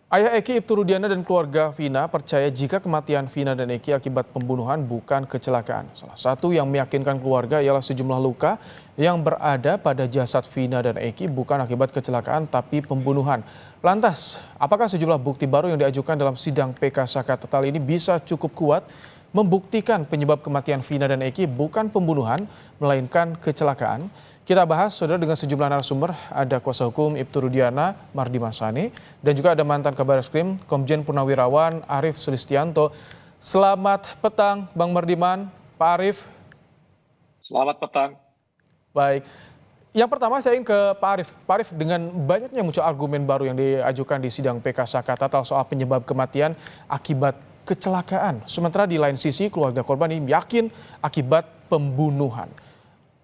Ayah Eki Ibtu Rudiana dan keluarga Vina percaya jika kematian Vina dan Eki akibat pembunuhan bukan kecelakaan. Salah satu yang meyakinkan keluarga ialah sejumlah luka yang berada pada jasad Vina dan Eki bukan akibat kecelakaan tapi pembunuhan. Lantas, apakah sejumlah bukti baru yang diajukan dalam sidang PK Saka Tetal ini bisa cukup kuat membuktikan penyebab kematian Vina dan Eki bukan pembunuhan melainkan kecelakaan? Kita bahas, saudara, dengan sejumlah narasumber. Ada kuasa hukum Ibtu Rudiana, Mardi Masani, dan juga ada mantan Kabareskrim, Komjen Purnawirawan Arief Sulistianto. Selamat petang, Bang Mardiman, Pak Arief. Selamat petang. Baik. Yang pertama saya ingin ke Pak Arief. Pak Arief, dengan banyaknya muncul argumen baru yang diajukan di sidang PK Saka Tetal soal penyebab kematian akibat kecelakaan. Sementara di lain sisi keluarga korban ini yakin akibat pembunuhan.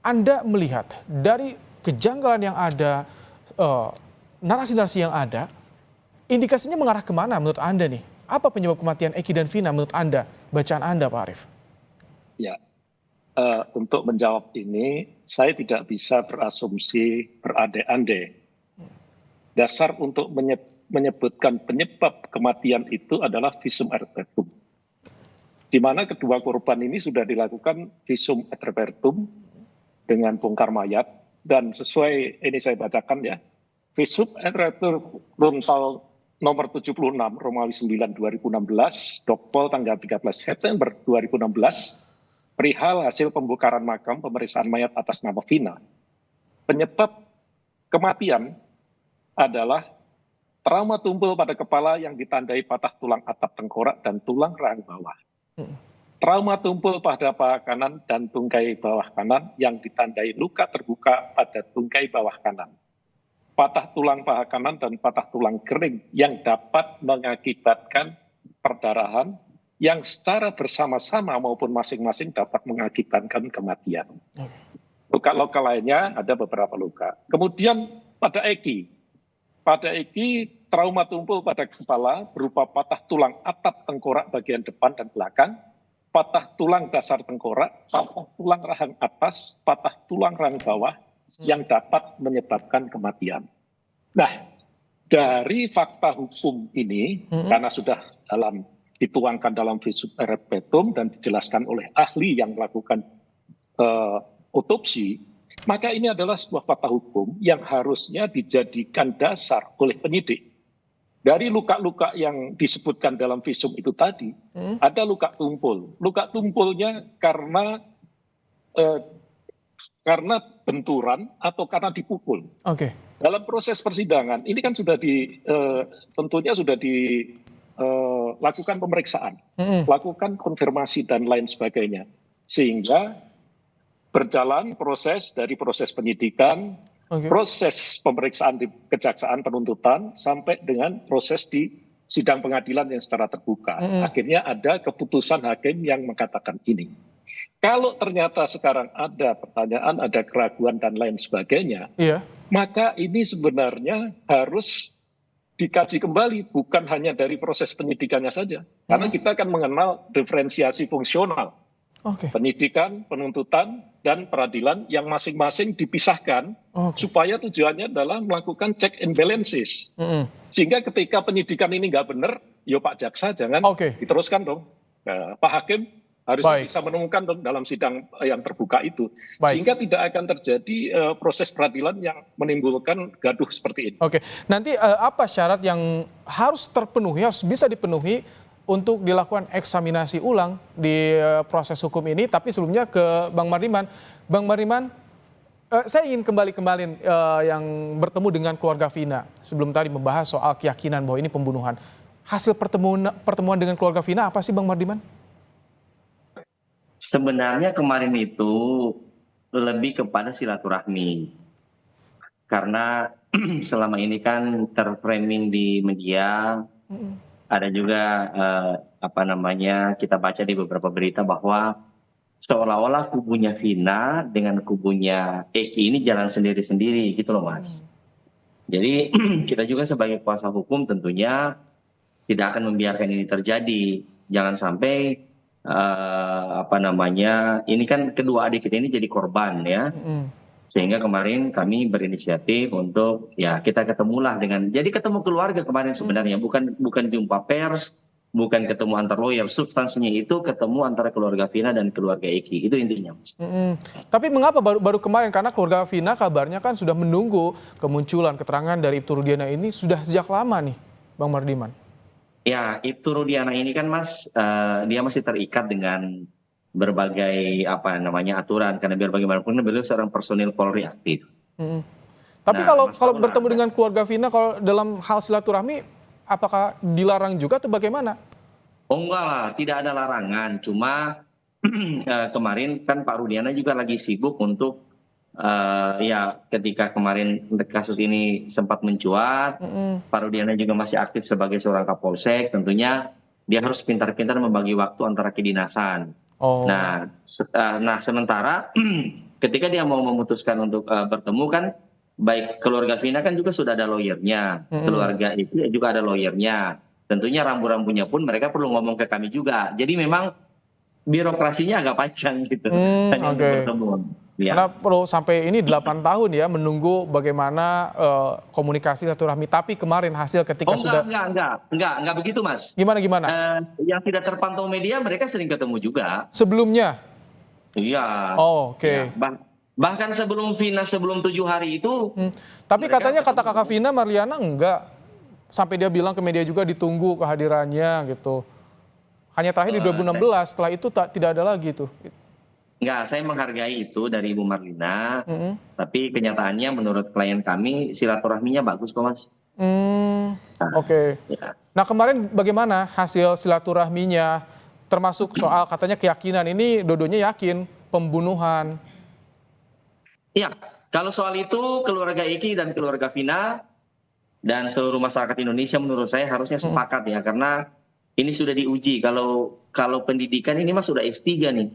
Anda melihat dari kejanggalan yang ada, narasi-narasi yang ada, indikasinya mengarah kemana menurut Anda nih? Apa penyebab kematian Eki dan Vina menurut Anda, bacaan Anda Pak Arief? Ya, untuk menjawab ini saya tidak bisa berasumsi berandai-andai. Dasar untuk menyebutkan penyebab kematian itu adalah visum et repertum. Di mana kedua korban ini sudah dilakukan visum et repertum dengan bongkar mayat, dan sesuai ini saya bacakan ya, visum et repertum nomor 76 Romawi 9 2016, Dokpol tanggal 13 September 2016, perihal hasil pembongkaran makam pemeriksaan mayat atas nama Vina. Penyebab kematian adalah trauma tumpul pada kepala yang ditandai patah tulang atap tengkorak dan tulang rahang bawah. Trauma tumpul pada paha kanan dan tungkai bawah kanan yang ditandai luka terbuka pada tungkai bawah kanan. Patah tulang paha kanan dan patah tulang kering yang dapat mengakibatkan perdarahan yang secara bersama-sama maupun masing-masing dapat mengakibatkan kematian. Luka-luka lainnya ada beberapa luka. Kemudian pada Eki trauma tumpul pada kepala berupa patah tulang atap tengkorak bagian depan dan belakang, patah tulang dasar tengkorak, patah tulang rahang atas, patah tulang rahang bawah yang dapat menyebabkan kematian. Nah, dari fakta hukum ini, karena sudah dituangkan dalam visum et repertum dan dijelaskan oleh ahli yang melakukan otopsi, maka ini adalah sebuah fakta hukum yang harusnya dijadikan dasar oleh penyidik. Dari luka-luka yang disebutkan dalam visum itu tadi, ada luka tumpul. Luka tumpulnya karena benturan atau karena dipukul. Oke. Dalam proses persidangan, ini kan sudah tentunya sudah dilakukan pemeriksaan, lakukan konfirmasi dan lain sebagainya. Sehingga berjalan proses dari proses penyidikan, proses pemeriksaan di kejaksaan penuntutan sampai dengan proses di sidang pengadilan yang secara terbuka. Akhirnya ada keputusan hakim yang mengatakan ini. Kalau ternyata sekarang ada pertanyaan, ada keraguan dan lain sebagainya, maka ini sebenarnya harus dikaji kembali, bukan hanya dari proses penyidikannya saja. Karena kita akan mengenal diferensiasi fungsional. Penyidikan, penuntutan, dan peradilan yang masing-masing dipisahkan supaya tujuannya adalah melakukan check and balances. Sehingga ketika penyidikan ini nggak benar, ya Pak Jaksa jangan diteruskan dong. Pak Hakim harus bisa menemukan dong dalam sidang yang terbuka itu. Sehingga tidak akan terjadi proses peradilan yang menimbulkan gaduh seperti ini. Nanti apa syarat yang harus terpenuhi, harus bisa dipenuhi untuk dilakukan eksaminasi ulang di proses hukum ini? Tapi sebelumnya ke Bang Mardiman. Bang Mardiman, saya ingin kembali yang bertemu dengan keluarga Vina sebelum tadi membahas soal keyakinan bahwa ini pembunuhan. Hasil pertemuan dengan keluarga Vina apa sih Bang Mardiman? Sebenarnya kemarin itu lebih kepada silaturahmi. Karena selama ini kan terframing di media, ada juga kita baca di beberapa berita bahwa seolah-olah kubunya Vina dengan kubunya Eki ini jalan sendiri-sendiri gitu loh Mas. Jadi kita juga sebagai kuasa hukum tentunya tidak akan membiarkan ini terjadi. Jangan sampai ini kan kedua adik kita ini jadi korban ya. Sehingga kemarin kami berinisiatif untuk ya kita ketemulah jadi ketemu keluarga kemarin sebenarnya, bukan jumpa pers, bukan ketemu antar lawyer, substansinya itu ketemu antara keluarga Vina dan keluarga Eki, itu intinya, Mas. Tapi mengapa baru kemarin? Karena keluarga Vina kabarnya kan sudah menunggu kemunculan keterangan dari Ibtu Rudiana ini sudah sejak lama nih, Bang Mardiman. Ya, Ibtu Rudiana ini kan, Mas, dia masih terikat dengan berbagai aturan, karena biar bagaimanapun beliau seorang personil Polri aktif. Tapi Nah, kalau Mas kalau tahu bertemu lah, dengan keluarga Vina, kalau dalam hal silaturahmi, apakah dilarang juga atau bagaimana? oh enggak lah, tidak ada larangan, cuma kemarin kan Pak Rudiana juga lagi sibuk untuk ya ketika kemarin kasus ini sempat mencuat, Pak Rudiana juga masih aktif sebagai seorang Kapolsek, tentunya dia harus pintar-pintar membagi waktu antara kedinasan. Oh, Nah, sementara ketika dia mau memutuskan untuk bertemu kan, baik keluarga Vina kan juga sudah ada lawyernya, keluarga itu juga ada lawyernya. Tentunya rambu-rambunya pun mereka perlu ngomong ke kami juga. Jadi memang birokrasinya agak panjang gitu, hanya untuk oke. bertemu. Karena Ya. perlu sampai ini 8 tahun ya menunggu bagaimana komunikasi silaturahmi. Tapi kemarin hasil ketika Oh sudah enggak begitu, Mas. gimana? Yang tidak terpantau media mereka sering ketemu juga. Sebelumnya. Iya. Oh, oke. Ya, bahkan sebelum Vina sebelum 7 hari itu Tapi mereka katanya kata ketemu. kakak Vina, Marliana enggak. Sampai dia bilang ke media juga ditunggu kehadirannya gitu. Hanya terakhir di 2016, setelah itu tidak ada lagi tuh. Enggak, saya menghargai itu dari Ibu Marlina, tapi kenyataannya menurut klien kami silaturahminya bagus kok, Mas. Oke. Ya. Nah kemarin bagaimana hasil silaturahminya? Termasuk soal katanya keyakinan, ini dua-duanya yakin pembunuhan. Iya, kalau soal itu keluarga Eki dan keluarga Vina dan seluruh masyarakat Indonesia menurut saya harusnya sepakat ya, karena ini sudah diuji. Kalau pendidikan ini Mas sudah S3 nih.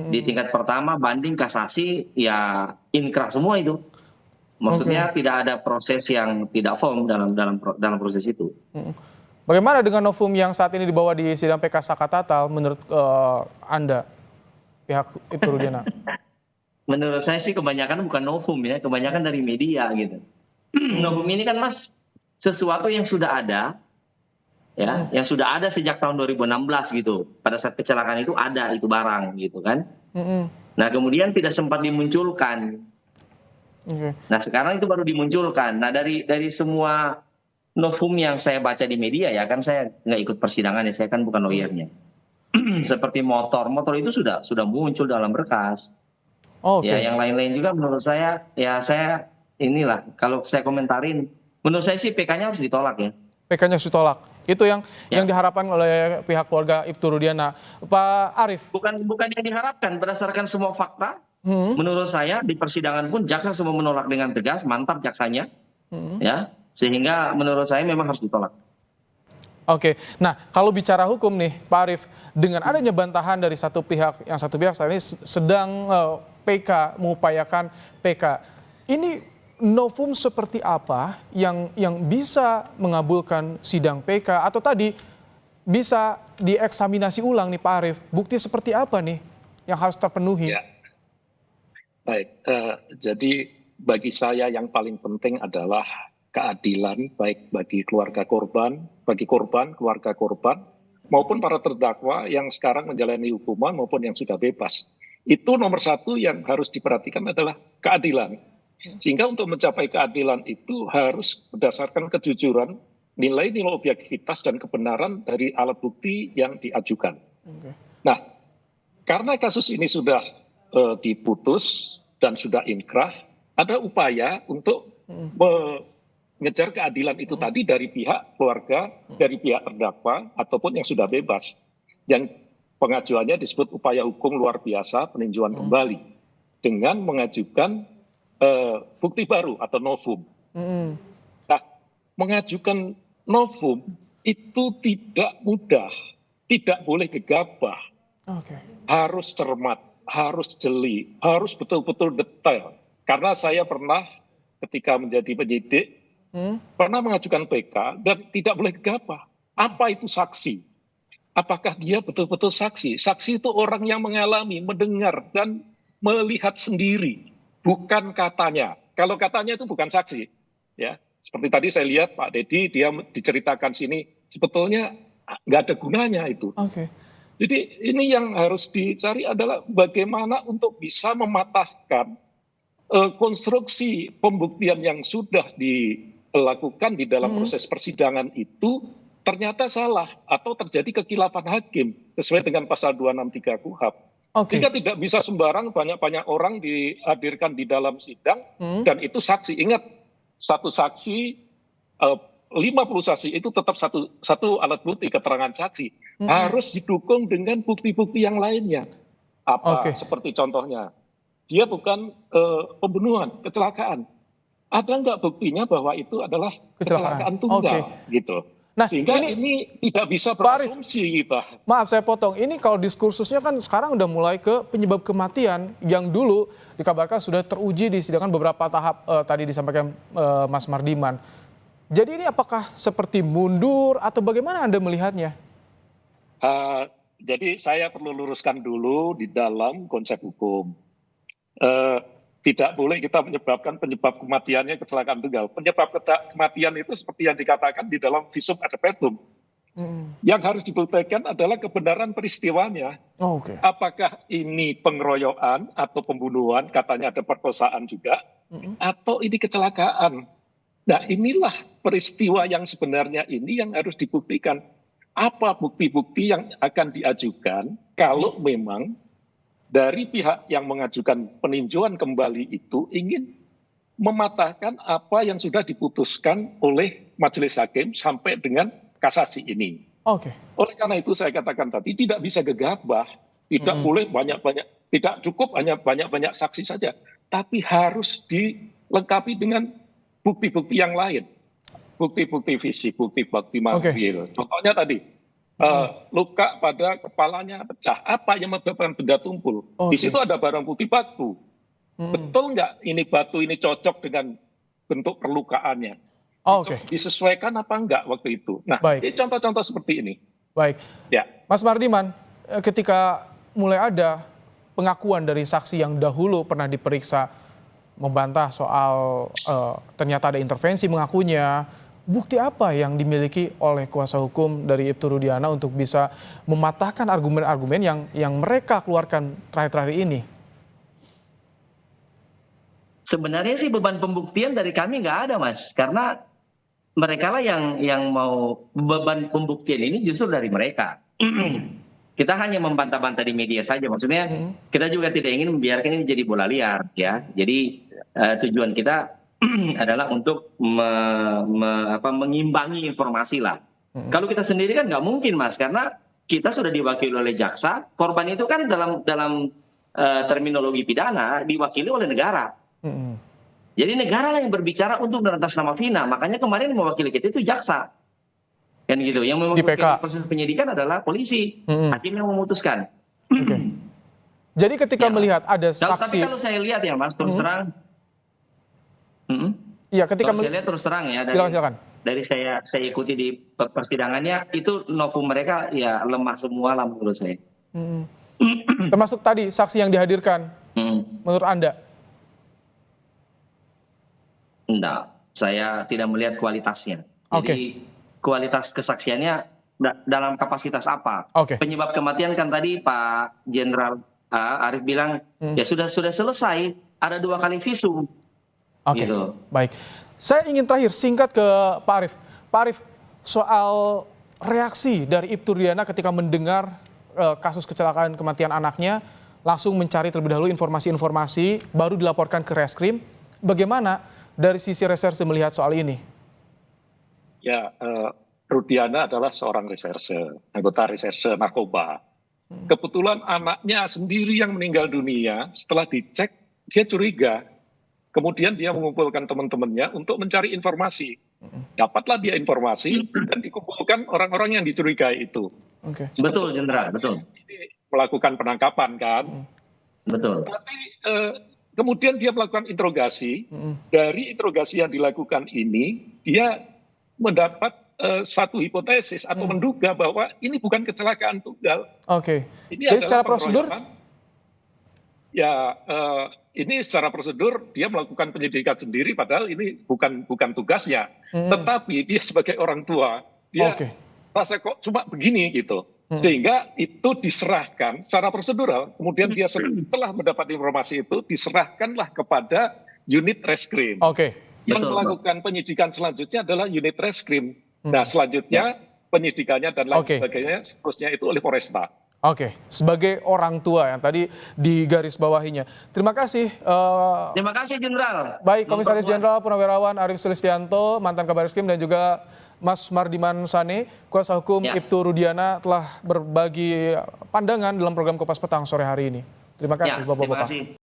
Di tingkat pertama banding kasasi ya inkrah semua itu. Maksudnya tidak ada proses yang tidak firm dalam proses itu. Bagaimana dengan novum yang saat ini dibawa di sidang PK Saka Tatal menurut Anda, pihak Ibtu Rudiana? Menurut saya sih kebanyakan bukan novum ya, kebanyakan dari media gitu. Novum ini kan Mas sesuatu yang sudah ada, ya, yang sudah ada sejak tahun 2016 gitu. Pada saat kecelakaan itu ada itu barang gitu kan. Nah kemudian tidak sempat dimunculkan. Nah sekarang itu baru dimunculkan. Nah dari semua novum yang saya baca di media ya, kan saya nggak ikut persidangan ya, saya kan bukan lawyernya. Seperti motor itu sudah muncul dalam berkas. Ya yang lain-lain juga menurut saya ya saya inilah kalau saya komentarin, menurut saya sih PK-nya harus ditolak ya. PK-nya harus ditolak. Itu yang diharapkan oleh pihak keluarga Ibtu Rudiana. Pak Arief. Bukan yang diharapkan, berdasarkan semua fakta. Menurut saya di persidangan pun jaksa semua menolak dengan tegas, mantap jaksanya. Ya, sehingga menurut saya memang harus ditolak. Oke, nah kalau bicara hukum nih Pak Arief, dengan adanya bantahan dari satu pihak saat ini sedang PK mengupayakan PK, ini novum seperti apa yang bisa mengabulkan sidang PK atau tadi bisa dieksaminasi ulang nih Pak Arief, bukti seperti apa nih yang harus terpenuhi? Ya. Baik, jadi bagi saya yang paling penting adalah keadilan baik bagi keluarga korban, keluarga korban, maupun para terdakwa yang sekarang menjalani hukuman maupun yang sudah bebas. Itu nomor satu yang harus diperhatikan adalah keadilan. Sehingga untuk mencapai keadilan itu harus berdasarkan kejujuran, nilai-nilai objektivitas dan kebenaran dari alat bukti yang diajukan. Nah, karena kasus ini sudah diputus dan sudah inkrah, ada upaya untuk mengejar keadilan itu tadi dari pihak keluarga, dari pihak terdakwa ataupun yang sudah bebas. Yang pengajuannya disebut upaya hukum luar biasa peninjauan kembali dengan mengajukan bukti baru atau novum. Nah, mengajukan novum itu tidak mudah, tidak boleh gegabah, harus cermat, harus jeli, harus betul-betul detail. Karena saya pernah ketika menjadi penyidik, pernah mengajukan PK dan tidak boleh gegabah. Apa itu saksi? Apakah dia betul-betul saksi? Saksi itu orang yang mengalami, mendengar, dan melihat sendiri. bukan katanya. Kalau katanya itu bukan saksi, ya. Seperti tadi saya lihat Pak Dedi, dia diceritakan sini, sebetulnya nggak ada gunanya itu. Oke. Jadi ini yang harus dicari adalah bagaimana untuk bisa mematahkan konstruksi pembuktian yang sudah dilakukan di dalam proses persidangan itu ternyata salah atau terjadi kekilafan hakim sesuai dengan pasal 263 KUHP. Oke. Sehingga tidak bisa sembarang banyak-banyak orang dihadirkan di dalam sidang dan itu saksi. Ingat, satu saksi, 50 saksi itu tetap satu alat bukti keterangan saksi. Harus didukung dengan bukti-bukti yang lainnya. Apa? Oke. Seperti contohnya, dia bukan pembunuhan, kecelakaan. Ada nggak buktinya bahwa itu adalah kecelakaan tunggal, gitu. Nah, Sehingga ini tidak bisa Pak Arief, berasumsi kita. maaf saya potong, ini kalau diskursusnya kan sekarang udah mulai ke penyebab kematian yang dulu dikabarkan sudah teruji di sidang beberapa tahap tadi disampaikan Mas Mardiman. Jadi ini apakah seperti mundur atau bagaimana Anda melihatnya? Jadi saya perlu luruskan dulu di dalam konsep hukum. Tidak boleh kita menyebabkan penyebab kematiannya kecelakaan tunggal. Penyebab kematian itu seperti yang dikatakan di dalam visum ad petum. Yang harus dibuktikan adalah kebenaran peristiwanya. Oh, oke. Apakah ini pengeroyokan atau pembunuhan, katanya ada perkosaan juga, atau ini kecelakaan. Nah, inilah peristiwa yang sebenarnya ini yang harus dibuktikan. Apa bukti-bukti yang akan diajukan kalau memang dari pihak yang mengajukan peninjauan kembali itu ingin mematahkan apa yang sudah diputuskan oleh majelis hakim sampai dengan kasasi ini. Oke. Oleh karena itu saya katakan tadi tidak bisa gegabah, tidak boleh banyak-banyak, tidak cukup hanya banyak-banyak saksi saja, tapi harus dilengkapi dengan bukti-bukti yang lain, bukti-bukti fisik, bukti-bukti material. Contohnya tadi luka pada kepalanya pecah, apa yang menyebabkan benda tumpul? Di situ ada barang bukti batu. Betul nggak ini batu ini cocok dengan bentuk perlukaannya? Disesuaikan apa enggak waktu itu? Nah, ini contoh-contoh seperti ini. Baik. Ya. Mas Mardiman, ketika mulai ada pengakuan dari saksi yang dahulu pernah diperiksa membantah soal ternyata ada intervensi mengakunya, bukti apa yang dimiliki oleh kuasa hukum dari Ibtu Rudiana untuk bisa mematahkan argumen-argumen yang mereka keluarkan terakhir-terakhir ini? Sebenarnya sih beban pembuktian dari kami nggak ada, Mas, karena mereka lah yang mau beban pembuktian ini justru dari mereka. Kita hanya membantah-bantah di media saja, maksudnya kita juga tidak ingin membiarkan ini jadi bola liar, ya. Jadi tujuan kita adalah untuk mengimbangi informasi lah. Kalau kita sendiri kan nggak mungkin, Mas, karena kita sudah diwakili oleh jaksa. Korban itu kan dalam terminologi pidana diwakili oleh negara. Jadi negara lah yang berbicara untuk dan atas nama Vina. Makanya kemarin mewakili kita itu jaksa, kan gitu. Yang mewakili proses penyidikan adalah polisi, hakim yang memutuskan. Jadi ketika melihat ada saksi, tapi kalau saya lihat ya, Mas, terus terang. Iya, ketika saya lihat terus terang ya, silakan. Dari saya ikuti di persidangannya itu novum mereka ya lemah semua lah menurut saya. Termasuk tadi saksi yang dihadirkan, menurut Anda? Enggak, saya tidak melihat kualitasnya. Jadi kualitas kesaksiannya dalam kapasitas apa? Penyebab kematian kan tadi Pak Jenderal Arief bilang ya sudah selesai, ada 2 kali visum. Gitu. Baik. Saya ingin terakhir singkat ke Pak Arief. Pak Arief, soal reaksi dari Ibtu Rudiana ketika mendengar kasus kecelakaan kematian anaknya, langsung mencari terlebih dahulu informasi-informasi, baru dilaporkan ke Reskrim. Bagaimana dari sisi reserse melihat soal ini? Ya, Rudiana adalah seorang reserse, anggota reserse narkoba. Kebetulan anaknya sendiri yang meninggal dunia, setelah dicek, dia curiga. Kemudian dia mengumpulkan teman-temannya untuk mencari informasi. Dapatlah dia informasi dan dikumpulkan orang-orang yang dicurigai itu. Betul, Jenderal, betul. Melakukan penangkapan kan. Betul. Tapi kemudian dia melakukan interogasi. Dari interogasi yang dilakukan ini, dia mendapat satu hipotesis atau menduga bahwa ini bukan kecelakaan tunggal. Jadi secara prosedur? Ya, ini secara prosedur dia melakukan penyidikan sendiri, padahal ini bukan tugasnya. Tetapi dia sebagai orang tua, dia Oke. rasa kok cuma begini gitu. Sehingga itu diserahkan secara prosedural. Kemudian dia setelah mendapat informasi itu diserahkanlah kepada unit reskrim. Oke. Yang Betul, melakukan penyidikan selanjutnya adalah unit reskrim. Nah, selanjutnya penyidikannya dan lain Oke. sebagainya seterusnya itu oleh Polresta. Oke, sebagai orang tua yang tadi digarisbawahinya. Terima kasih. Terima kasih Jenderal. Baik, Komisaris Jenderal Purnawirawan Arief Sulistianto, mantan Kabar Eskrim, dan juga Mas Mardiman Sane, kuasa hukum Ya. Ibtu Rudiana, telah berbagi pandangan dalam program Kompas Petang sore hari ini. Terima kasih, Ya, terima Bapak-Bapak. kasih.